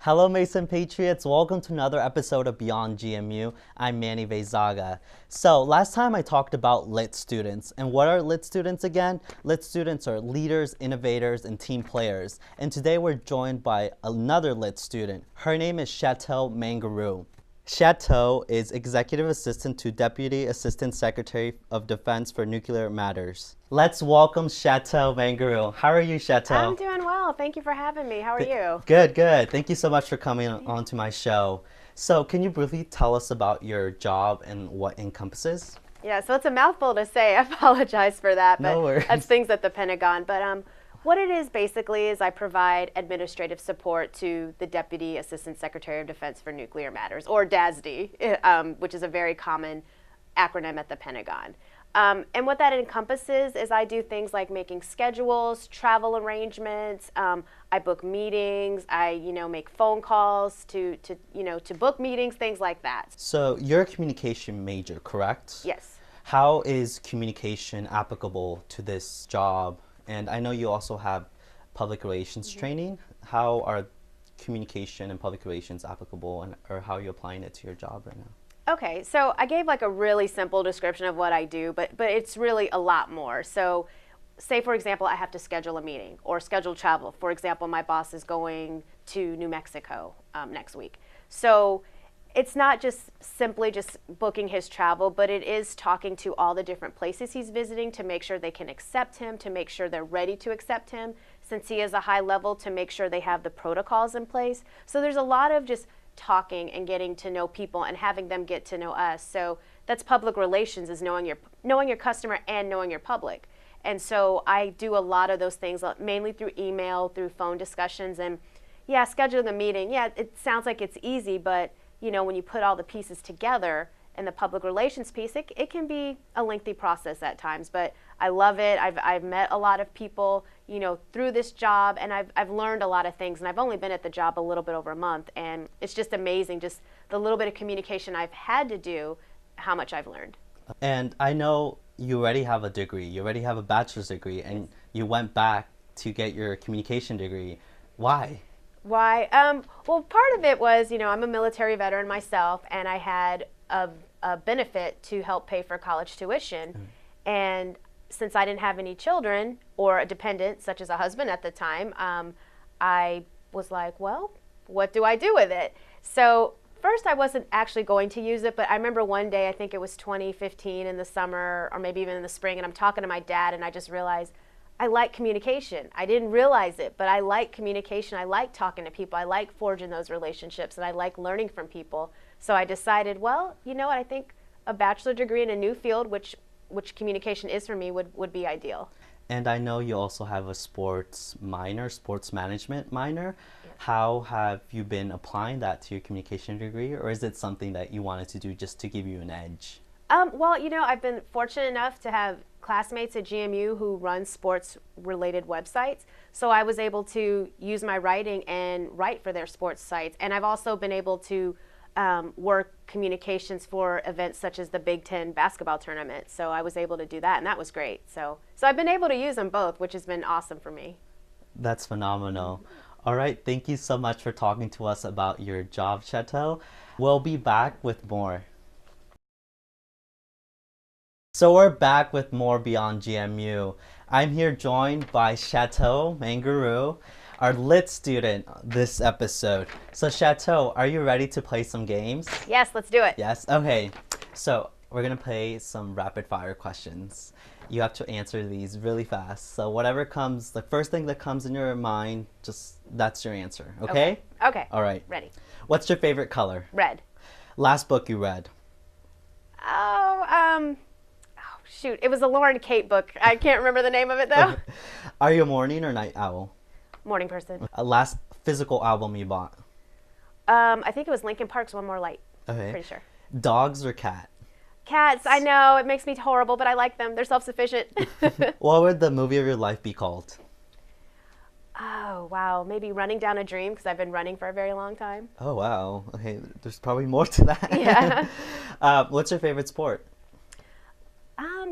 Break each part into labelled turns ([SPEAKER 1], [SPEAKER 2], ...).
[SPEAKER 1] Hello, Mason Patriots. Welcome to another episode of Beyond GMU. I'm Manny Vezaga. So, last time I talked about lit students. And what are lit students again? Lit students are leaders, innovators, and team players. And today we're joined by another lit student. Her name is Chateau Mangaroo. Chateau is Executive Assistant to Deputy Assistant Secretary of Defense for Nuclear Matters. Let's welcome Chateau Mangaroo. How are you, Chateau?
[SPEAKER 2] I'm doing well. Thank you for having me. How are you?
[SPEAKER 1] Good, good. Thank you so much for coming on to my show. So, can you briefly tell us about your job and what encompasses?
[SPEAKER 2] Yeah, so it's a mouthful to say. I apologize for that, but
[SPEAKER 1] No worries.
[SPEAKER 2] that's things at the Pentagon. But what it is basically is I provide administrative support to the Deputy Assistant Secretary of Defense for Nuclear Matters, or DASD, which is a very common acronym at the Pentagon. And what that encompasses is I do things like making schedules, travel arrangements. I book meetings. I make phone calls to book meetings, things like that.
[SPEAKER 1] So, you're a communication major, correct?
[SPEAKER 2] Yes.
[SPEAKER 1] How is communication applicable to this job? And I know you also have public relations training. How are communication and public relations applicable, or how are you applying it to your job right now?
[SPEAKER 2] Okay, so I gave like a really simple description of what I do, but it's really a lot more. So say, for example, I have to schedule a meeting or schedule travel. For example, my boss is going to New Mexico next week. So it's not just simply just booking his travel, but it is talking to all the different places he's visiting to make sure they can accept him, to make sure they're ready to accept him, since he is a high level, to make sure they have the protocols in place. So there's a lot of just talking and getting to know people and having them get to know us. So that's public relations, is knowing your customer and knowing your public. And so I do a lot of those things, mainly through email, through phone discussions, and yeah, scheduling a meeting. Yeah, it sounds like it's easy, but when you put all the pieces together and the public relations piece, it can be a lengthy process at times, but I love it. I've met a lot of people, through this job, and I've learned a lot of things, and I've only been at the job a little bit over a month, and it's just amazing, just the little bit of communication I've had to do, how much I've learned.
[SPEAKER 1] And I know you already have a degree. You already have a bachelor's degree, and you went back to get your communication degree. Why?
[SPEAKER 2] Why? Well, part of it was, I'm a military veteran myself, and I had a benefit to help pay for college tuition. And since I didn't have any children or a dependent, such as a husband at the time, I was like, well, what do I do with it? So first I wasn't actually going to use it, but I remember one day, I think it was 2015 in the summer, or maybe even in the spring, and I'm talking to my dad, and I just realized I like communication. I didn't realize it, but I like communication. I like talking to people. I like forging those relationships, and I like learning from people. So I decided, well, you know what, I think a bachelor degree in a new field, which communication is for me, would be ideal.
[SPEAKER 1] And I know you also have a sports minor, sports management minor.
[SPEAKER 2] Yeah.
[SPEAKER 1] How have you been applying that to your communication degree, or is it something that you wanted to do just to give you an edge?
[SPEAKER 2] Well, I've been fortunate enough to have classmates at GMU who run sports-related websites. So I was able to use my writing and write for their sports sites. And I've also been able to work communications for events such as the Big Ten basketball tournament. So I was able to do that, and that was great. So I've been able to use them both, which has been awesome for me.
[SPEAKER 1] That's phenomenal. All right, thank you so much for talking to us about your job, Chateau. We'll be back with more. So we're back with more Beyond GMU. I'm here joined by Chateau Mangaroo, our lit student this episode. So Chateau, are you ready to play some games?
[SPEAKER 2] Yes, let's do it.
[SPEAKER 1] Yes? Okay. So we're going to play some rapid fire questions. You have to answer these really fast. So whatever comes, the first thing that comes in your mind, that's your answer. Okay?
[SPEAKER 2] Okay.
[SPEAKER 1] All right.
[SPEAKER 2] Ready.
[SPEAKER 1] What's your favorite color?
[SPEAKER 2] Red.
[SPEAKER 1] Last book you read?
[SPEAKER 2] Shoot, it was a Lauren Kate book. I can't remember the name of it though.
[SPEAKER 1] Are you a morning or night owl?
[SPEAKER 2] Morning person.
[SPEAKER 1] Last physical album you bought?
[SPEAKER 2] I think it was Linkin Park's One More Light.
[SPEAKER 1] Okay.
[SPEAKER 2] Pretty sure.
[SPEAKER 1] Dogs or cat?
[SPEAKER 2] Cats, I know, it makes me horrible, but I like them. They're self-sufficient.
[SPEAKER 1] What would the movie of your life be called?
[SPEAKER 2] Oh, wow. Maybe Running Down a Dream, because I've been running for a very long time.
[SPEAKER 1] Oh, wow. Okay, there's probably more to that.
[SPEAKER 2] Yeah.
[SPEAKER 1] What's your favorite sport?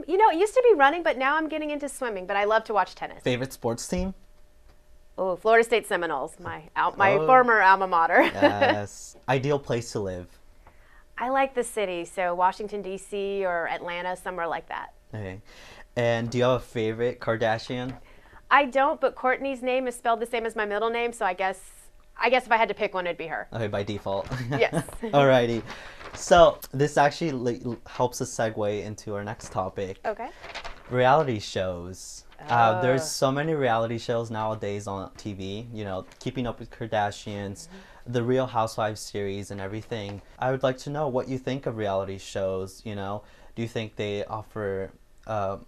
[SPEAKER 2] It used to be running, but now I'm getting into swimming, but I love to watch tennis.
[SPEAKER 1] Favorite sports team?
[SPEAKER 2] Oh, Florida State Seminoles, my
[SPEAKER 1] Oh.
[SPEAKER 2] former alma mater.
[SPEAKER 1] Yes. Ideal place to live.
[SPEAKER 2] I like the city, so Washington D.C. or Atlanta, somewhere like that.
[SPEAKER 1] Okay. And do you have a favorite Kardashian?
[SPEAKER 2] I don't, but Courtney's name is spelled the same as my middle name, so I guess if I had to pick one, it'd be her.
[SPEAKER 1] Okay, by default.
[SPEAKER 2] Yes.
[SPEAKER 1] Alrighty. So this actually helps us segue into our next topic.
[SPEAKER 2] Okay.
[SPEAKER 1] Reality shows.
[SPEAKER 2] Oh.
[SPEAKER 1] There's so many reality shows nowadays on TV, you know, Keeping Up with Kardashians, the Real Housewives series and everything. I would like to know what you think of reality shows, you know. Do you think they offer, are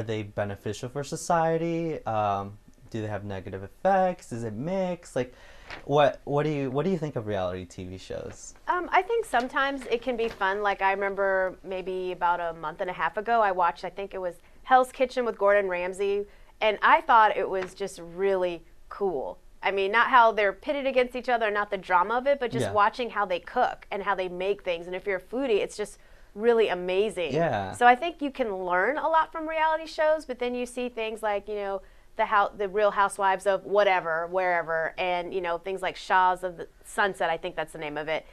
[SPEAKER 1] they beneficial for society? Do they have negative effects? Is it mixed? Like, what do you think of reality TV shows?
[SPEAKER 2] I think sometimes it can be fun. Like I remember maybe about a month and a half ago, I watched, I think it was Hell's Kitchen with Gordon Ramsay, and I thought it was just really cool. I mean, not how they're pitted against each other, not the drama of it, but just
[SPEAKER 1] Yeah.
[SPEAKER 2] watching how they cook and how they make things. And if you're a foodie, it's just really amazing.
[SPEAKER 1] Yeah.
[SPEAKER 2] So I think you can learn a lot from reality shows, but then you see things like, you know, the Real Housewives of whatever, wherever, and, you know, things like Shahs of the Sunset, I think that's the name of it.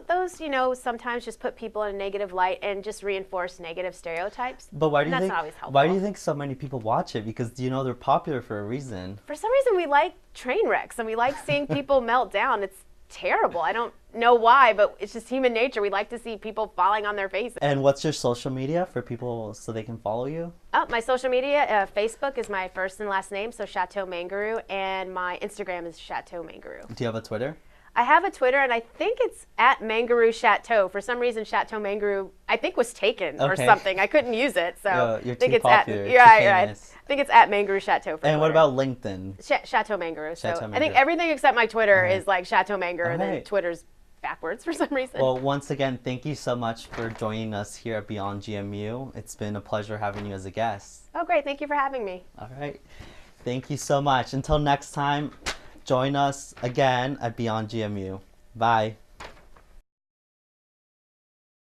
[SPEAKER 2] Those, you know, sometimes just put people in a negative light and just reinforce negative stereotypes.
[SPEAKER 1] But why do you
[SPEAKER 2] That's
[SPEAKER 1] think?
[SPEAKER 2] not always helpful.
[SPEAKER 1] Why do you think so many people watch it? Because you know they're popular for a reason.
[SPEAKER 2] For some reason, we like train wrecks and we like seeing people melt down. It's terrible. I don't know why, but it's just human nature. We like to see people falling on their faces.
[SPEAKER 1] And what's your social media for people so they can follow you?
[SPEAKER 2] Oh, my social media, Facebook is my first and last name, so Chateau Mangaroo, and my Instagram is Chateau Mangaroo.
[SPEAKER 1] Do you have a Twitter?
[SPEAKER 2] I have a Twitter, and I think it's at Mangaroo Chateau. For some reason, Chateau Mangaroo, I think, was taken or
[SPEAKER 1] Okay.
[SPEAKER 2] something. I couldn't use it, so
[SPEAKER 1] You're
[SPEAKER 2] I think
[SPEAKER 1] too
[SPEAKER 2] it's
[SPEAKER 1] popular,
[SPEAKER 2] at
[SPEAKER 1] too
[SPEAKER 2] right.
[SPEAKER 1] famous.
[SPEAKER 2] I think it's at Mangaroo Chateau. For
[SPEAKER 1] And what
[SPEAKER 2] Twitter.
[SPEAKER 1] about LinkedIn?
[SPEAKER 2] Chateau Mangaroo? So
[SPEAKER 1] Chateau
[SPEAKER 2] I think
[SPEAKER 1] Mangaroo.
[SPEAKER 2] everything except my Twitter is like Chateau Mangaroo, and then
[SPEAKER 1] Alright.
[SPEAKER 2] Twitter's backwards for some reason.
[SPEAKER 1] Well, once again, thank you so much for joining us here at Beyond GMU. It's been a pleasure having you as a guest.
[SPEAKER 2] Oh, great! Thank you for having me.
[SPEAKER 1] All right. Thank you so much. Until next time, join us again at Beyond GMU. Bye.